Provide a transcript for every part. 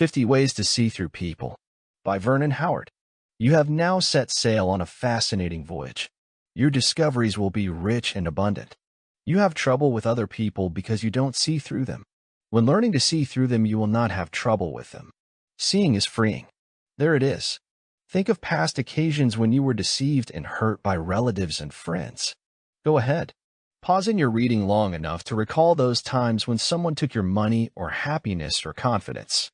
50 Ways to See Through People by Vernon Howard. You have now set sail on a fascinating voyage. Your discoveries will be rich and abundant. You have trouble with other people because you don't see through them. When learning to see through them, you will not have trouble with them. Seeing is freeing. There it is. Think of past occasions when you were deceived and hurt by relatives and friends. Go ahead. Pause in your reading long enough to recall those times when someone took your money or happiness or confidence.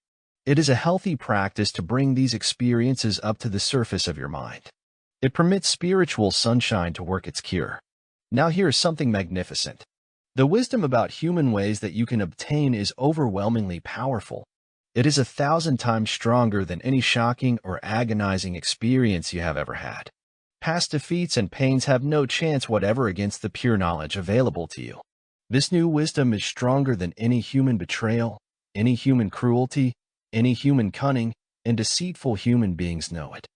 It is a healthy practice to bring these experiences up to the surface of your mind. It permits spiritual sunshine to work its cure. Now here is something magnificent. The wisdom about human ways that you can obtain is overwhelmingly powerful. It is 1,000 times stronger than any shocking or agonizing experience you have ever had. Past defeats and pains have no chance whatever against the pure knowledge available to you. This new wisdom is stronger than any human betrayal, any human cruelty, any human cunning, and deceitful human beings know it.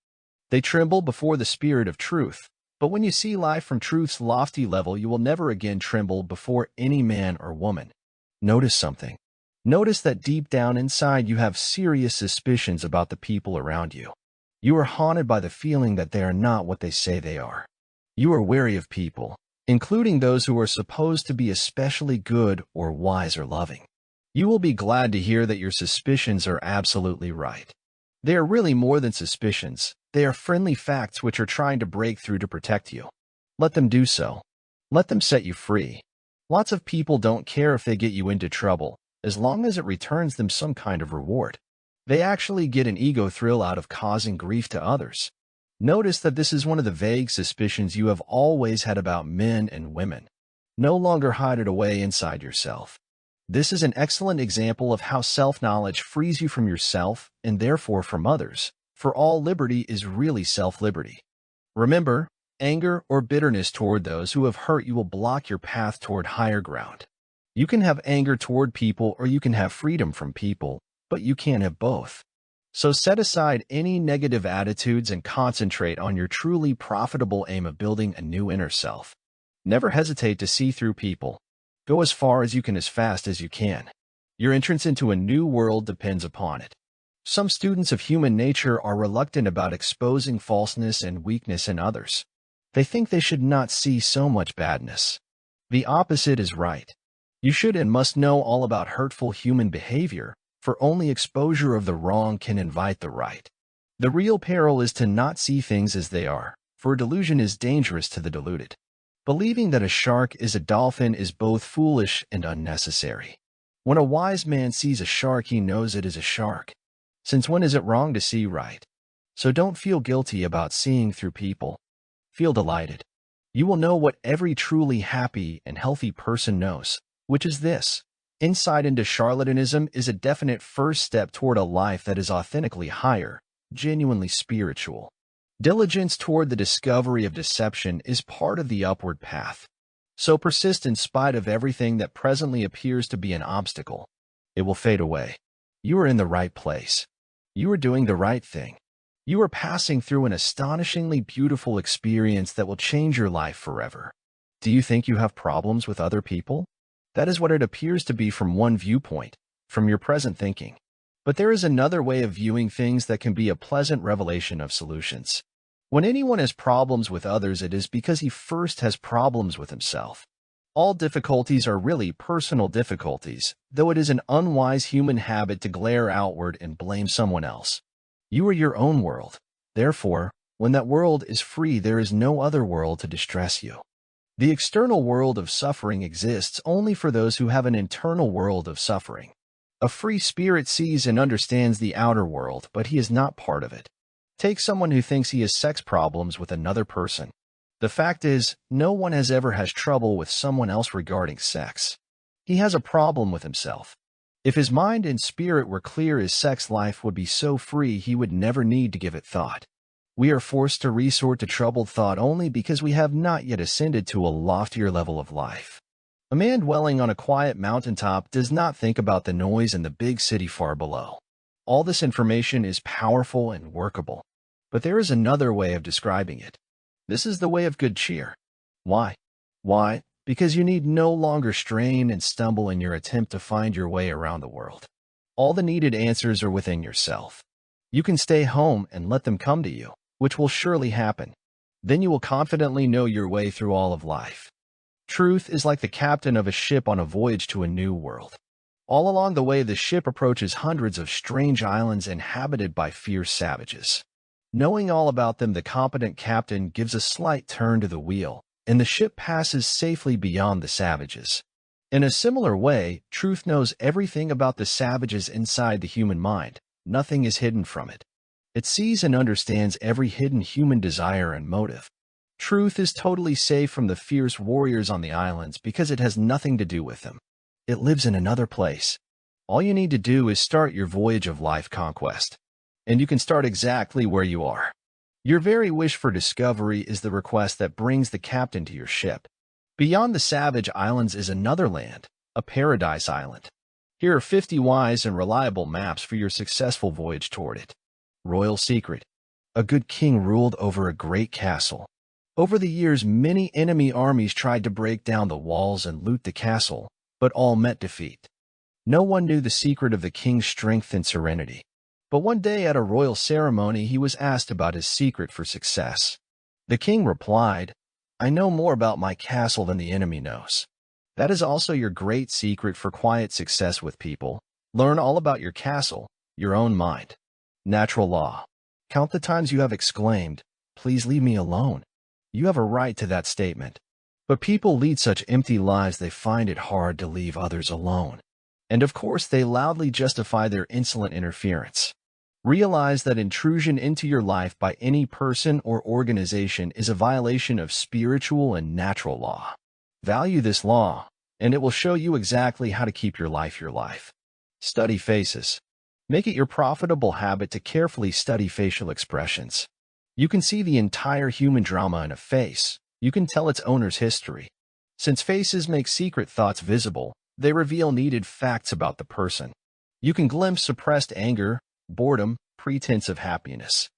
They tremble before the spirit of truth, but when you see life from truth's lofty level, you will never again tremble before any man or woman. Notice something. Notice that deep down inside you have serious suspicions about the people around you. You are haunted by the feeling that they are not what they say they are. You are wary of people, including those who are supposed to be especially good or wise or loving. You will be glad to hear that your suspicions are absolutely right. They are really more than suspicions. They are friendly facts which are trying to break through to protect you. Let them do so. Let them set you free. Lots of people don't care if they get you into trouble, as long as it returns them some kind of reward. They actually get an ego thrill out of causing grief to others. Notice that this is one of the vague suspicions you have always had about men and women. No longer hide it away inside yourself. This is an excellent example of how self-knowledge frees you from yourself and therefore from others, for all liberty is really self-liberty. Remember, anger or bitterness toward those who have hurt you will block your path toward higher ground. You can have anger toward people or you can have freedom from people, but you can't have both. So set aside any negative attitudes and concentrate on your truly profitable aim of building a new inner self. Never hesitate to see through people. Go as far as you can as fast as you can. Your entrance into a new world depends upon it. Some students of human nature are reluctant about exposing falseness and weakness in others. They think they should not see so much badness. The opposite is right. You should and must know all about hurtful human behavior, for only exposure of the wrong can invite the right. The real peril is to not see things as they are, for delusion is dangerous to the deluded. Believing that a shark is a dolphin is both foolish and unnecessary. When a wise man sees a shark, he knows it is a shark. Since when is it wrong to see right? So don't feel guilty about seeing through people. Feel delighted. You will know what every truly happy and healthy person knows, which is this. Insight into charlatanism is a definite first step toward a life that is authentically higher, genuinely spiritual. Diligence toward the discovery of deception is part of the upward path. So persist in spite of everything that presently appears to be an obstacle. It will fade away. You are in the right place. You are doing the right thing. You are passing through an astonishingly beautiful experience that will change your life forever. Do you think you have problems with other people? That is what it appears to be from one viewpoint, from your present thinking. But there is another way of viewing things that can be a pleasant revelation of solutions. When anyone has problems with others, it is because he first has problems with himself. All difficulties are really personal difficulties, though it is an unwise human habit to glare outward and blame someone else. You are your own world. Therefore, when that world is free, there is no other world to distress you. The external world of suffering exists only for those who have an internal world of suffering. A free spirit sees and understands the outer world, but he is not part of it. Take someone who thinks he has sex problems with another person. The fact is, no one has ever had trouble with someone else regarding sex. He has a problem with himself. If his mind and spirit were clear, his sex life would be so free he would never need to give it thought. We are forced to resort to troubled thought only because we have not yet ascended to a loftier level of life. A man dwelling on a quiet mountaintop does not think about the noise in the big city far below. All this information is powerful and workable. But there is another way of describing it. This is the way of good cheer. Why? Why? Because you need no longer strain and stumble in your attempt to find your way around the world. All the needed answers are within yourself. You can stay home and let them come to you, which will surely happen. Then you will confidently know your way through all of life. Truth is like the captain of a ship on a voyage to a new world. All along the way, the ship approaches hundreds of strange islands inhabited by fierce savages. Knowing all about them, the competent captain gives a slight turn to the wheel, and the ship passes safely beyond the savages. In a similar way, truth knows everything about the savages inside the human mind. Nothing is hidden from it. It sees and understands every hidden human desire and motive. Truth is totally safe from the fierce warriors on the islands because it has nothing to do with them. It lives in another place. All you need to do is start your voyage of life conquest. And you can start exactly where you are. Your very wish for discovery is the request that brings the captain to your ship. Beyond the savage islands is another land, a paradise island. Here are 50 wise and reliable maps for your successful voyage toward it. Royal secret. A good king ruled over a great castle. Over the years, many enemy armies tried to break down the walls and loot the castle, but all met defeat. No one knew the secret of the king's strength and serenity. But one day at a royal ceremony, he was asked about his secret for success. The king replied, "I know more about my castle than the enemy knows." That is also your great secret for quiet success with people. Learn all about your castle, your own mind. Natural law. Count the times you have exclaimed, "Please leave me alone." You have a right to that statement. But people lead such empty lives they find it hard to leave others alone. And of course, they loudly justify their insolent interference. Realize that intrusion into your life by any person or organization is a violation of spiritual and natural law. Value this law, and it will show you exactly how to keep your life. Study faces. Make it your profitable habit to carefully study facial expressions. You can see the entire human drama in a face. You can tell its owner's history. Since faces make secret thoughts visible, they reveal needed facts about the person. You can glimpse suppressed anger, boredom, pretense of happiness.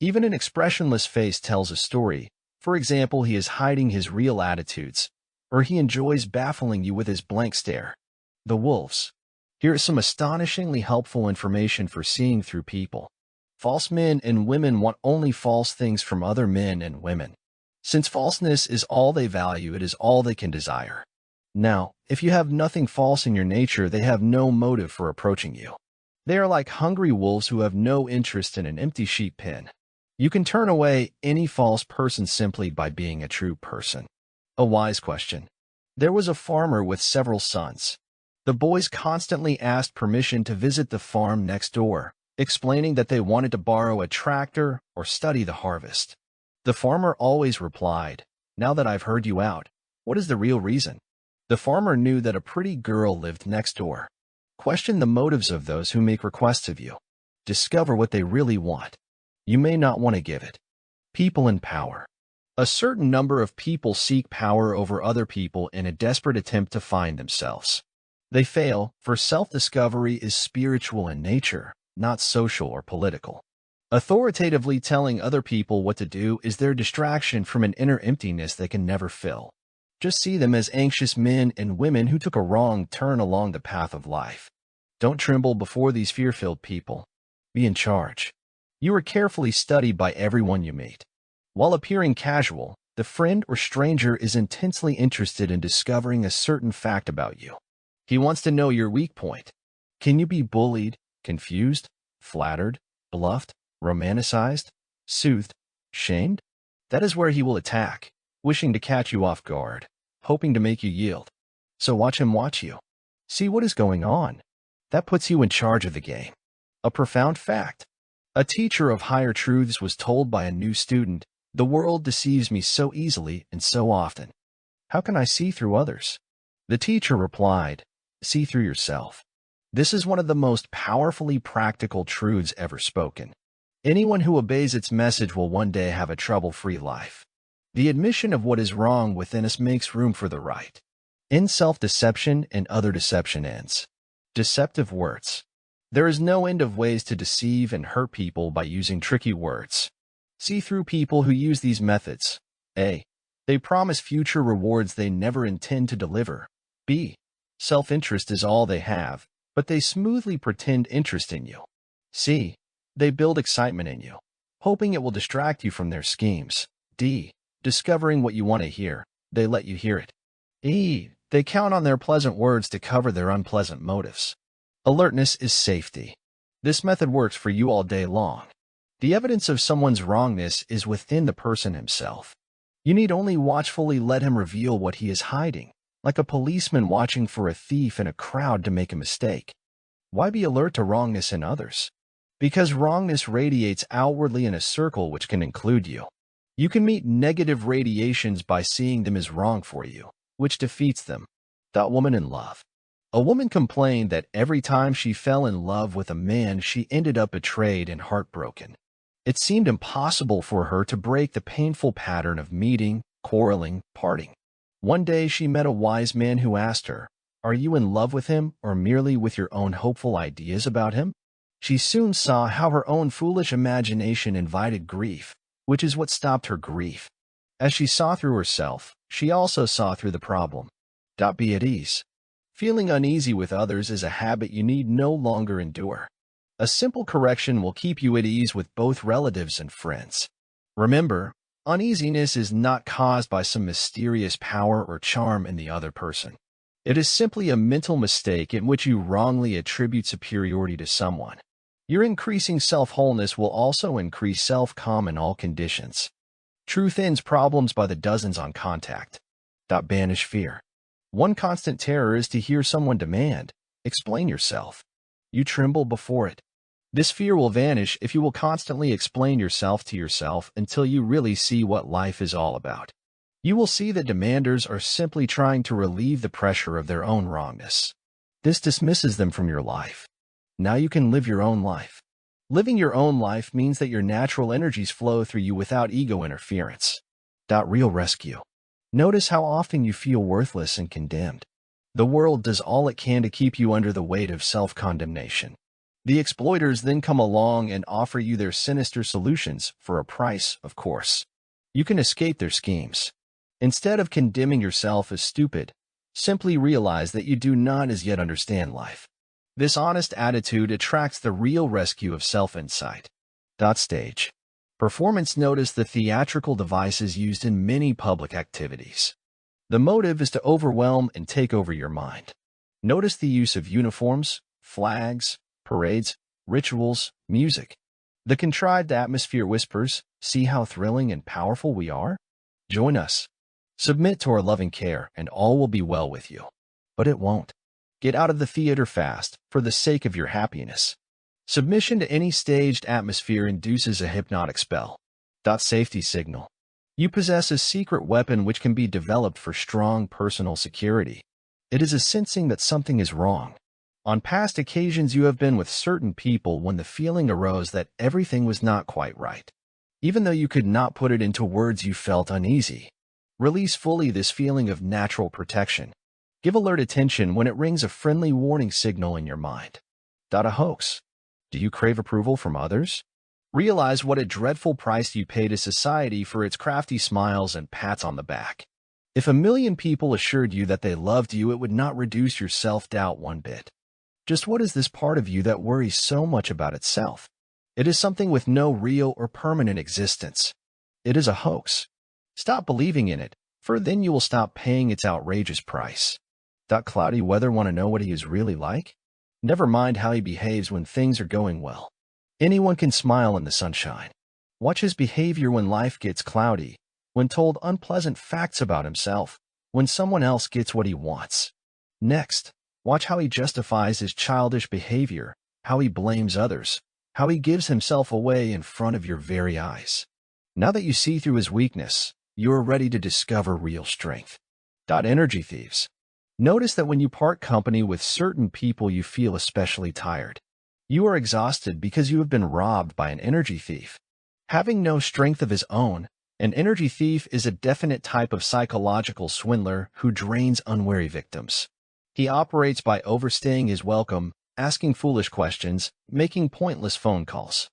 Even an expressionless face tells a story. For example, he is hiding his real attitudes, or he enjoys baffling you with his blank stare. The wolves. Here is some astonishingly helpful information for seeing through people. False men and women want only false things from other men and women. Since falseness is all they value, it is all they can desire. Now, if you have nothing false in your nature, they have no motive for approaching you. They are like hungry wolves who have no interest in an empty sheep pen. You can turn away any false person simply by being a true person. A wise question. There was a farmer with several sons. The boys constantly asked permission to visit the farm next door, explaining that they wanted to borrow a tractor or study the harvest. The farmer always replied, "Now that I've heard you out, what is the real reason?" The farmer knew that a pretty girl lived next door. Question the motives of those who make requests of you. Discover what they really want. You may not want to give it. People in power. A certain number of people seek power over other people in a desperate attempt to find themselves. They fail, for self-discovery is spiritual in nature, not social or political. Authoritatively telling other people what to do is their distraction from an inner emptiness they can never fill. Just see them as anxious men and women who took a wrong turn along the path of life. Don't tremble before these fear-filled people. Be in charge. You are carefully studied by everyone you meet. While appearing casual, the friend or stranger is intensely interested in discovering a certain fact about you. He wants to know your weak point. Can you be bullied, confused, flattered, bluffed, romanticized, soothed, shamed? That is where he will attack, wishing to catch you off guard, hoping to make you yield. So watch him watch you. See what is going on. That puts you in charge of the game. A profound fact. A teacher of higher truths was told by a new student, "The world deceives me so easily and so often. How can I see through others?" The teacher replied, "See through yourself." This is one of the most powerfully practical truths ever spoken. Anyone who obeys its message will one day have a trouble-free life. The admission of what is wrong within us makes room for the right. In self-deception and other deception ends. Deceptive words. There is no end of ways to deceive and hurt people by using tricky words. See through people who use these methods. A. They promise future rewards they never intend to deliver. B. Self-interest is all they have. but they smoothly pretend interest in you. C. They build excitement in you, hoping it will distract you from their schemes. D. Discovering what you want to hear, they let you hear it. E. They count on their pleasant words to cover their unpleasant motives. Alertness is safety. This method works for you all day long. The evidence of someone's wrongness is within the person himself. You need only watchfully let him reveal what he is hiding, like a policeman watching for a thief in a crowd to make a mistake. Why be alert to wrongness in others? Because wrongness radiates outwardly in a circle which can include you. You can meet negative radiations by seeing them as wrong for you, which defeats them. That woman in love. A woman complained that every time she fell in love with a man, she ended up betrayed and heartbroken. It seemed impossible for her to break the painful pattern of meeting, quarreling, parting. One day she met a wise man who asked her, "Are you in love with him or merely with your own hopeful ideas about him?" She soon saw how her own foolish imagination invited grief, which is what stopped her grief. As she saw through herself, she also saw through the problem. Be at ease. Feeling uneasy with others is a habit you need no longer endure. A simple correction will keep you at ease with both relatives and friends. Remember, uneasiness is not caused by some mysterious power or charm in the other person. It is simply a mental mistake in which you wrongly attribute superiority to someone. Your increasing self-wholeness will also increase self-calm in all conditions. Truth ends problems by the dozens on contact. Banish fear. One constant terror is to hear someone demand, "Explain yourself." You tremble before it. This fear will vanish if you will constantly explain yourself to yourself until you really see what life is all about. You will see that demanders are simply trying to relieve the pressure of their own wrongness. This dismisses them from your life. Now you can live your own life. Living your own life means that your natural energies flow through you without ego interference. Real rescue. Notice how often you feel worthless and condemned. The world does all it can to keep you under the weight of self-condemnation. The exploiters then come along and offer you their sinister solutions, for a price, of course. You can escape their schemes. Instead of condemning yourself as stupid, simply realize that you do not as yet understand life. This honest attitude attracts the real rescue of self-insight. Stage. Performance. Notice the theatrical devices used in many public activities. The motive is to overwhelm and take over your mind. Notice the use of uniforms, flags, parades, rituals, music. The contrived atmosphere whispers, "See how thrilling and powerful we are? Join us. Submit to our loving care, and all will be well with you." But it won't. Get out of the theater fast, for the sake of your happiness. Submission to any staged atmosphere induces a hypnotic spell. Safety signal. You possess a secret weapon which can be developed for strong personal security. It is a sensing that something is wrong. On past occasions you have been with certain people when the feeling arose that everything was not quite right. Even though you could not put it into words, you felt uneasy. Release fully this feeling of natural protection. Give alert attention when it rings a friendly warning signal in your mind. A hoax. Do you crave approval from others? Realize what a dreadful price you pay to society for its crafty smiles and pats on the back. If 1,000,000 people assured you that they loved you, it would not reduce your self-doubt one bit. Just what is this part of you that worries so much about itself? It is something with no real or permanent existence. It is a hoax. Stop believing in it, for then you will stop paying its outrageous price. Cloudy weather. Want to know what he is really like? Never mind how he behaves when things are going well. Anyone can smile in the sunshine. Watch his behavior when life gets cloudy, when told unpleasant facts about himself, when someone else gets what he wants. Next, watch how he justifies his childish behavior, how he blames others, how he gives himself away in front of your very eyes. Now that you see through his weakness, you are ready to discover real strength. Energy thieves. Notice that when you part company with certain people, you feel especially tired. You are exhausted because you have been robbed by an energy thief. Having no strength of his own, an energy thief is a definite type of psychological swindler who drains unwary victims. He operates by overstaying his welcome, asking foolish questions, making pointless phone calls.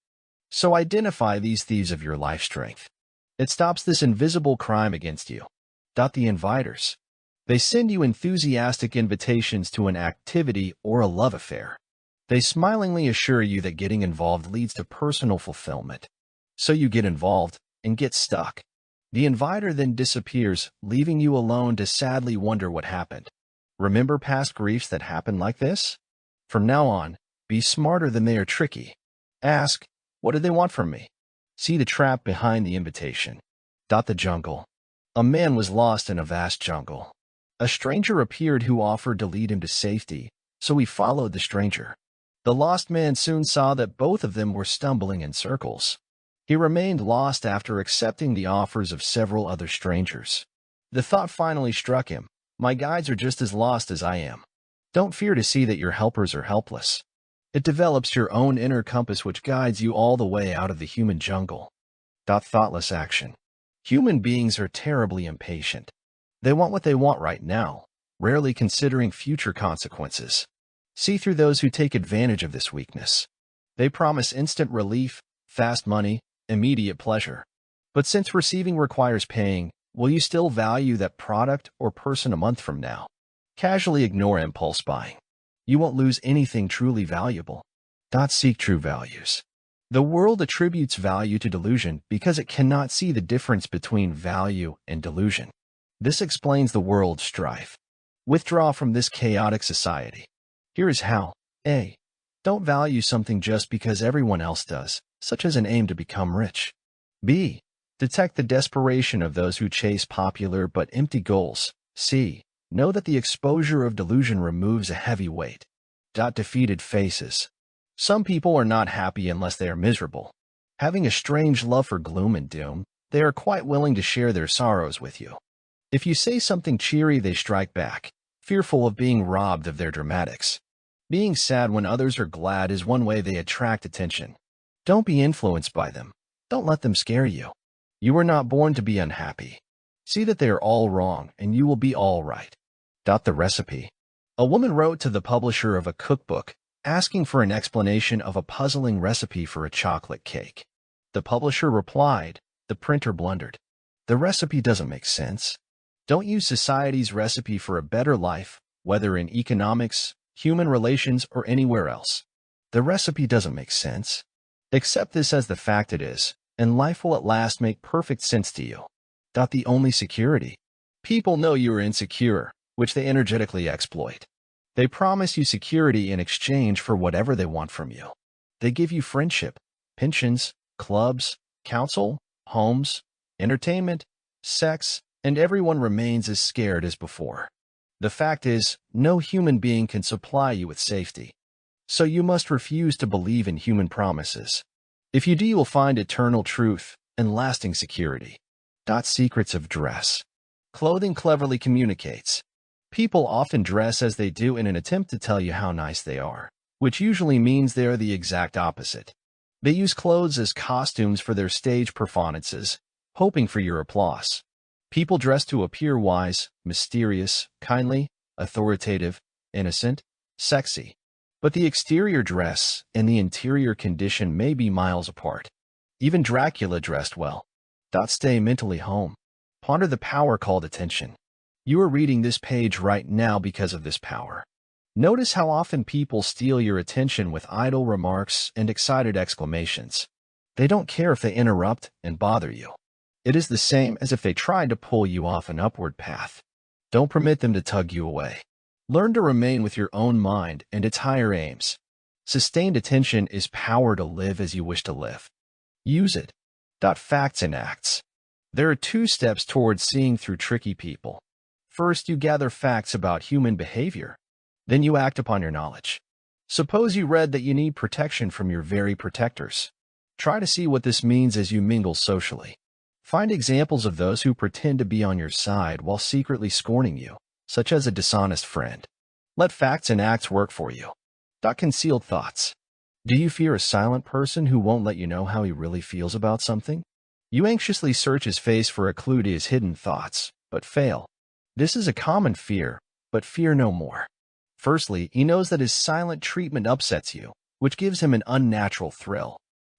So identify these thieves of your life strength. It stops this invisible crime against you. The inviters. They send you enthusiastic invitations to an activity or a love affair. They smilingly assure you that getting involved leads to personal fulfillment. So you get involved and get stuck. The inviter then disappears, leaving you alone to sadly wonder what happened. Remember past griefs that happened like this? From now on, be smarter than they are tricky. Ask, what do they want from me? See the trap behind the invitation. The jungle. A man was lost in a vast jungle. A stranger appeared who offered to lead him to safety, so he followed the stranger. The lost man soon saw that both of them were stumbling in circles. He remained lost after accepting the offers of several other strangers. The thought finally struck him, my guides are just as lost as I am. Don't fear to see that your helpers are helpless. It develops your own inner compass which guides you all the way out of the human jungle. Thoughtless action. Human beings are terribly impatient. They want what they want right now, rarely considering future consequences. See through those who take advantage of this weakness. They promise instant relief, fast money, immediate pleasure. But since receiving requires paying, will you still value that product or person a month from now? Casually ignore impulse buying. You won't lose anything truly valuable. Seek true values. The world attributes value to delusion because it cannot see the difference between value and delusion. This explains the world's strife. Withdraw from this chaotic society. Here is how. A. Don't value something just because everyone else does, such as an aim to become rich. B. Detect the desperation of those who chase popular but empty goals. C. Know that the exposure of delusion removes a heavy weight. Defeated faces. Some people are not happy unless they are miserable. Having a strange love for gloom and doom, they are quite willing to share their sorrows with you. If you say something cheery, they strike back, fearful of being robbed of their dramatics. Being sad when others are glad is one way they attract attention. Don't be influenced by them. Don't let them scare you. You were not born to be unhappy. See that they are all wrong, and you will be all right. The recipe. A woman wrote to the publisher of a cookbook, asking for an explanation of a puzzling recipe for a chocolate cake. The publisher replied, the printer blundered. The recipe doesn't make sense. Don't use society's recipe for a better life, whether in economics, human relations, or anywhere else. The recipe doesn't make sense. Accept this as the fact it is, and life will at last make perfect sense to you. The only security. People know you are insecure, which they energetically exploit. They promise you security in exchange for whatever they want from you. They give you friendship, pensions, clubs, counsel, homes, entertainment, sex, and everyone remains as scared as before. The fact is, no human being can supply you with safety. So you must refuse to believe in human promises. If you do, you will find eternal truth and lasting security. Secrets of dress. Clothing cleverly communicates. People often dress as they do in an attempt to tell you how nice they are, which usually means they are the exact opposite. They use clothes as costumes for their stage performances, hoping for your applause. People dress to appear wise, mysterious, kindly, authoritative, innocent, sexy. But the exterior dress and the interior condition may be miles apart. Even Dracula dressed well. Stay mentally home. Ponder the power called attention. You are reading this page right now because of this power. Notice how often people steal your attention with idle remarks and excited exclamations. They don't care if they interrupt and bother you. It is the same as if they tried to pull you off an upward path. Don't permit them to tug you away. Learn to remain with your own mind and its higher aims. Sustained attention is power to live as you wish to live. Use it. Facts and acts. There are 2 steps towards seeing through tricky people. First, you gather facts about human behavior. Then you act upon your knowledge. Suppose you read that you need protection from your very protectors. Try to see what this means as you mingle socially. Find examples of those who pretend to be on your side while secretly scorning you, such as a dishonest friend. Let facts and acts work for you. Concealed thoughts. Do you fear a silent person who won't let you know how he really feels about something? You anxiously search his face for a clue to his hidden thoughts, but fail. This is a common fear, but fear no more. Firstly, he knows that his silent treatment upsets you, which gives him an unnatural thrill.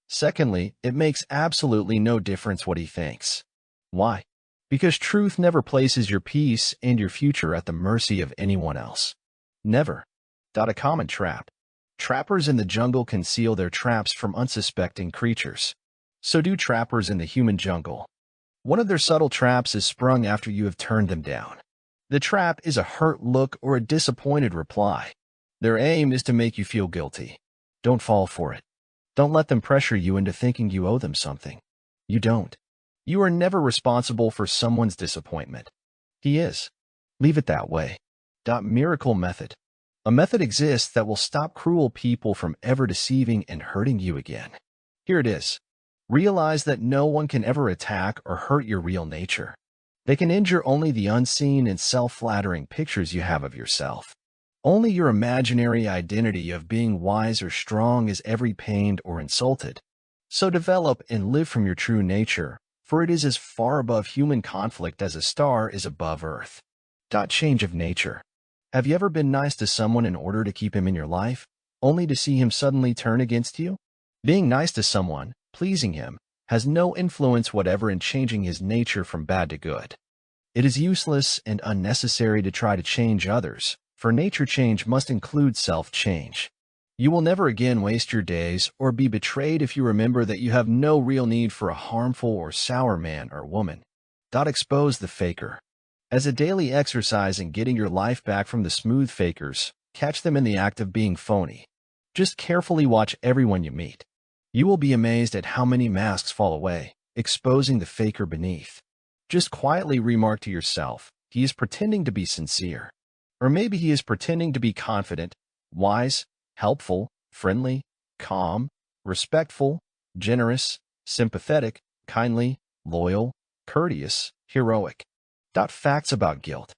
Secondly, it makes absolutely no difference what he thinks. Why? Because truth never places your peace and your future at the mercy of anyone else. Never. A common trap. Trappers in the jungle conceal their traps from unsuspecting creatures. So do trappers in the human jungle. One of their subtle traps is sprung after you have turned them down. The trap is a hurt look or a disappointed reply. Their aim is to make you feel guilty. Don't fall for it. Don't let them pressure you into thinking you owe them something. You don't. You are never responsible for someone's disappointment. He is. Leave it that way. Miracle method. A method exists that will stop cruel people from ever deceiving and hurting you again. Here it is. Realize that no one can ever attack or hurt your real nature. They can injure only the unseen and self-flattering pictures you have of yourself. Only your imaginary identity of being wise or strong is ever pained or insulted. So develop and live from your true nature, for it is as far above human conflict as a star is above Earth. Change of nature. Have you ever been nice to someone in order to keep him in your life, only to see him suddenly turn against you? Being nice to someone, pleasing him, has no influence whatever in changing his nature from bad to good. It is useless and unnecessary to try to change others, for nature change must include self-change. You will never again waste your days or be betrayed if you remember that you have no real need for a harmful or sour man or woman. Expose the faker. As a daily exercise in getting your life back from the smooth fakers, catch them in the act of being phony. Just carefully watch everyone you meet. You will be amazed at how many masks fall away, exposing the faker beneath. Just quietly remark to yourself, he is pretending to be sincere. Or maybe he is pretending to be confident, wise, helpful, friendly, calm, respectful, generous, sympathetic, kindly, loyal, courteous, heroic. Facts about guilt.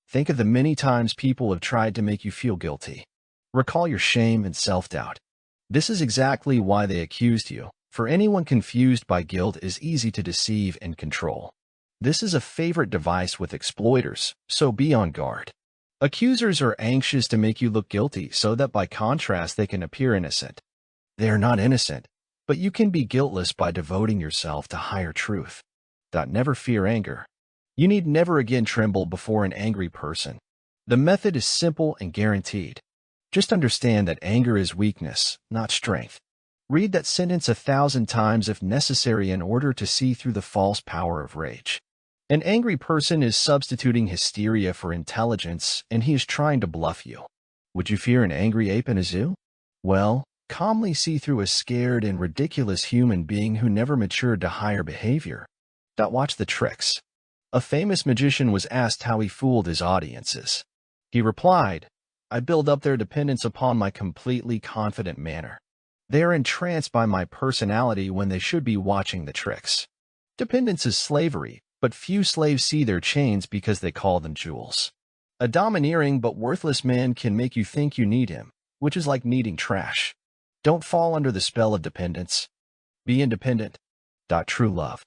Think of the many times people have tried to make you feel guilty. Recall your shame and self-doubt. This is exactly why they accused you, for anyone confused by guilt is easy to deceive and control. This is a favorite device with exploiters, so be on guard. Accusers are anxious to make you look guilty so that by contrast they can appear innocent. They are not innocent, but you can be guiltless by devoting yourself to higher truth. Never fear anger. You need never again tremble before an angry person. The method is simple and guaranteed. Just understand that anger is weakness, not strength. Read that sentence 1,000 times if necessary in order to see through the false power of rage. An angry person is substituting hysteria for intelligence, and he is trying to bluff you. Would you fear an angry ape in a zoo? Well, calmly see through a scared and ridiculous human being who never matured to higher behavior. Watch the tricks. A famous magician was asked how he fooled his audiences. He replied, I build up their dependence upon my completely confident manner. They are entranced by my personality when they should be watching the tricks. Dependence is slavery, but few slaves see their chains because they call them jewels. A domineering but worthless man can make you think you need him, which is like needing trash. Don't fall under the spell of dependence. Be independent. True love.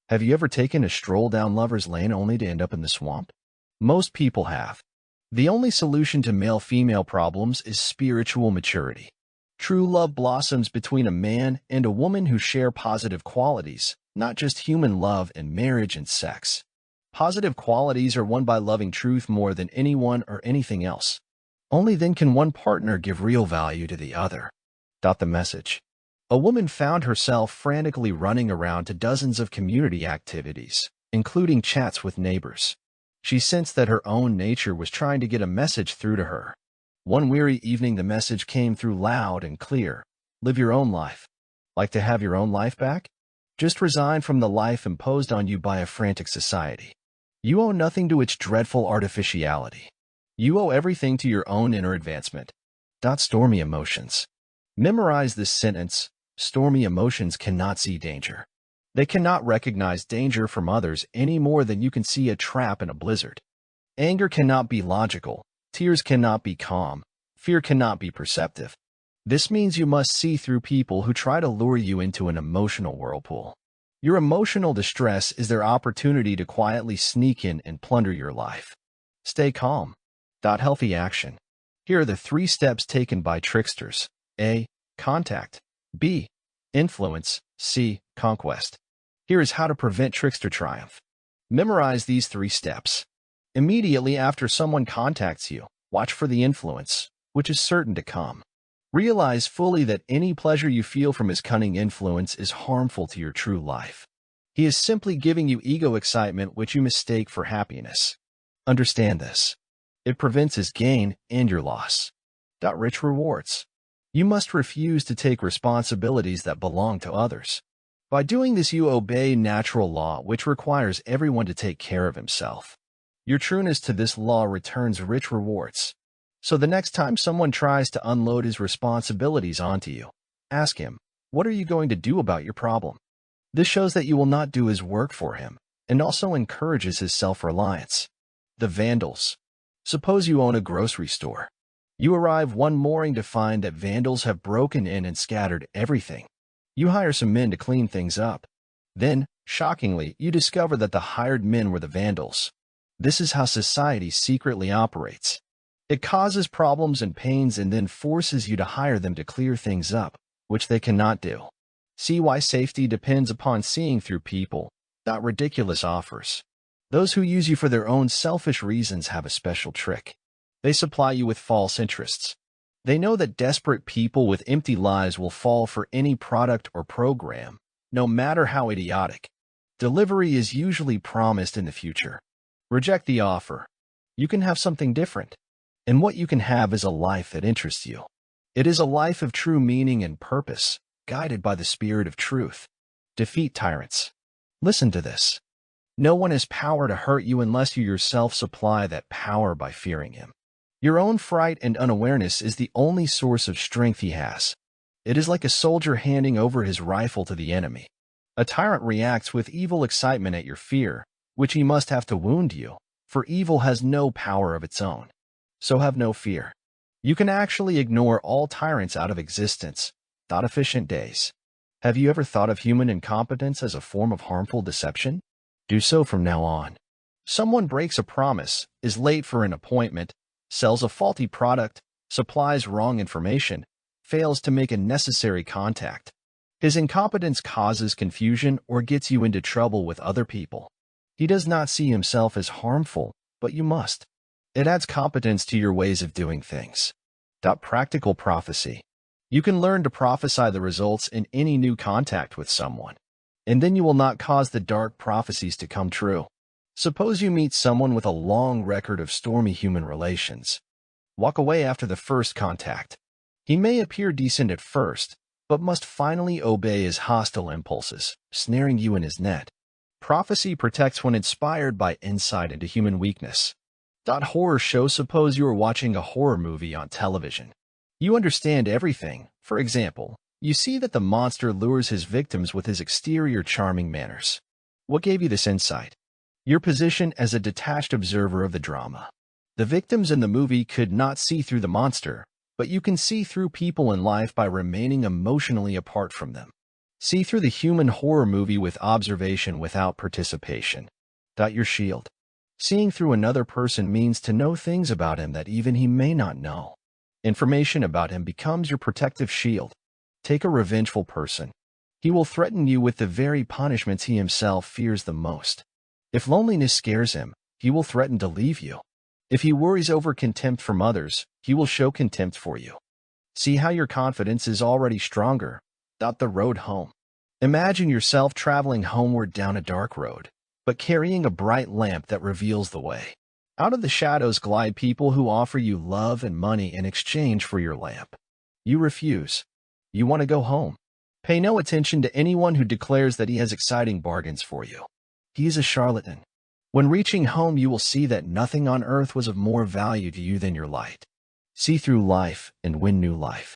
Have you ever taken a stroll down Lover's Lane only to end up in the swamp? Most people have. The only solution to male-female problems is spiritual maturity. True love blossoms between a man and a woman who share positive qualities, not just human love in marriage and sex. Positive qualities are won by loving truth more than anyone or anything else. Only then can one partner give real value to the other. The message. A woman found herself frantically running around to dozens of community activities, including chats with neighbors. She sensed that her own nature was trying to get a message through to her. One weary evening the message came through loud and clear. Live your own life. Like to have your own life back? Just resign from the life imposed on you by a frantic society. You owe nothing to its dreadful artificiality. You owe everything to your own inner advancement. Stormy emotions. Memorize this sentence. Stormy emotions cannot see danger. They cannot recognize danger from others any more than you can see a trap in a blizzard. Anger cannot be logical. Tears cannot be calm. Fear cannot be perceptive. This means you must see through people who try to lure you into an emotional whirlpool. Your emotional distress is their opportunity to quietly sneak in and plunder your life. Stay calm. Healthy action. Here are the 3 steps taken by tricksters. A. Contact. B. Influence. C. Conquest. Here is how to prevent trickster triumph. Memorize these 3 steps. Immediately after someone contacts you, watch for the influence, which is certain to come. Realize fully that any pleasure you feel from his cunning influence is harmful to your true life. He is simply giving you ego excitement which you mistake for happiness. Understand this. It prevents his gain and your loss. Rich rewards. You must refuse to take responsibilities that belong to others. By doing this, you obey natural law, which requires everyone to take care of himself. Your trueness to this law returns rich rewards. So the next time someone tries to unload his responsibilities onto you, ask him, what are you going to do about your problem? This shows that you will not do his work for him, and also encourages his self-reliance. The vandals. Suppose you own a grocery store. You arrive one morning to find that vandals have broken in and scattered everything. You hire some men to clean things up. Then, shockingly, you discover that the hired men were the vandals. This is how society secretly operates. It causes problems and pains and then forces you to hire them to clear things up, which they cannot do. See why safety depends upon seeing through people. Ridiculous offers. Those who use you for their own selfish reasons have a special trick. They supply you with false interests. They know that desperate people with empty lives will fall for any product or program, no matter how idiotic. Delivery is usually promised in the future. Reject the offer. You can have something different. And what you can have is a life that interests you. It is a life of true meaning and purpose, guided by the spirit of truth. Defeat tyrants. Listen to this. No one has power to hurt you unless you yourself supply that power by fearing him. Your own fright and unawareness is the only source of strength he has. It is like a soldier handing over his rifle to the enemy. A tyrant reacts with evil excitement at your fear, which he must have to wound you, for evil has no power of its own. So have no fear. You can actually ignore all tyrants out of existence. Efficient days. Have you ever thought of human incompetence as a form of harmful deception? Do so from now on. Someone breaks a promise, is late for an appointment, sells a faulty product, supplies wrong information, fails to make a necessary contact. His incompetence causes confusion or gets you into trouble with other people. He does not see himself as harmful, but you must. It adds competence to your ways of doing things. Practical prophecy. You can learn to prophesy the results in any new contact with someone, and then you will not cause the dark prophecies to come true. Suppose you meet someone with a long record of stormy human relations. Walk away after the first contact. He may appear decent at first, but must finally obey his hostile impulses, snaring you in his net. Prophecy protects when inspired by insight into human weakness. Horror show. Suppose you are watching a horror movie on television. You understand everything. For example, you see that the monster lures his victims with his exterior charming manners. What gave you this insight? Your position as a detached observer of the drama. The victims in the movie could not see through the monster, but you can see through people in life by remaining emotionally apart from them. See through the human horror movie with observation without participation. Your shield. Seeing through another person means to know things about him that even he may not know. Information about him becomes your protective shield. Take a revengeful person. He will threaten you with the very punishments he himself fears the most. If loneliness scares him, he will threaten to leave you. If he worries over contempt from others, he will show contempt for you. See how your confidence is already stronger. The road home. Imagine yourself traveling homeward down a dark road, but carrying a bright lamp that reveals the way. Out of the shadows glide people who offer you love and money in exchange for your lamp. You refuse. You want to go home. Pay no attention to anyone who declares that he has exciting bargains for you. He is a charlatan. When reaching home, you will see that nothing on earth was of more value to you than your light. See through life and win new life.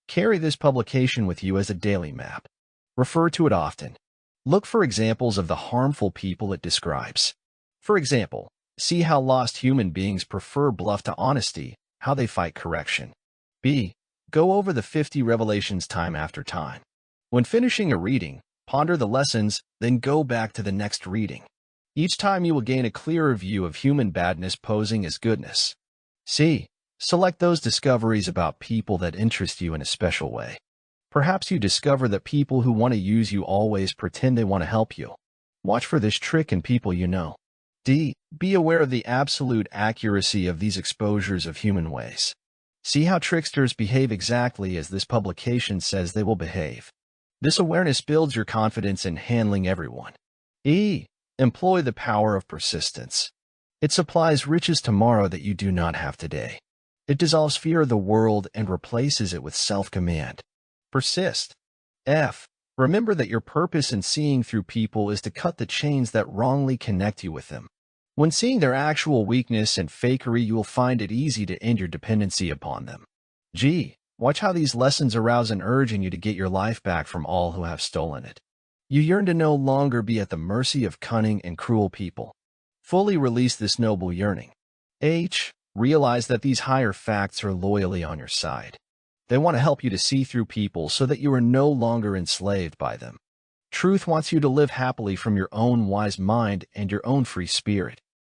Carry this publication with you as a daily map. Refer to it often. Look for examples of the harmful people it describes. For example, see how lost human beings prefer bluff to honesty, how they fight correction. Go over the 50 revelations time after time. When finishing a reading, ponder the lessons, then go back to the next reading. Each time you will gain a clearer view of human badness posing as goodness. Select those discoveries about people that interest you in a special way. Perhaps you discover that people who want to use you always pretend they want to help you. Watch for this trick in people you know. D. Be aware of the absolute accuracy of these exposures of human ways. See how tricksters behave exactly as this publication says they will behave. This awareness builds your confidence in handling everyone. E. Employ the power of persistence. It supplies riches tomorrow that you do not have today. It dissolves fear of the world and replaces it with self-command. Persist. F. Remember that your purpose in seeing through people is to cut the chains that wrongly connect you with them. When seeing their actual weakness and fakery, you will find it easy to end your dependency upon them. G. Watch how these lessons arouse an urge in you to get your life back from all who have stolen it. You yearn to no longer be at the mercy of cunning and cruel people. Fully release this noble yearning. H. Realize that these higher facts are loyally on your side. They want to help you to see through people so that you are no longer enslaved by them. Truth wants you to live happily from your own wise mind and your own free spirit.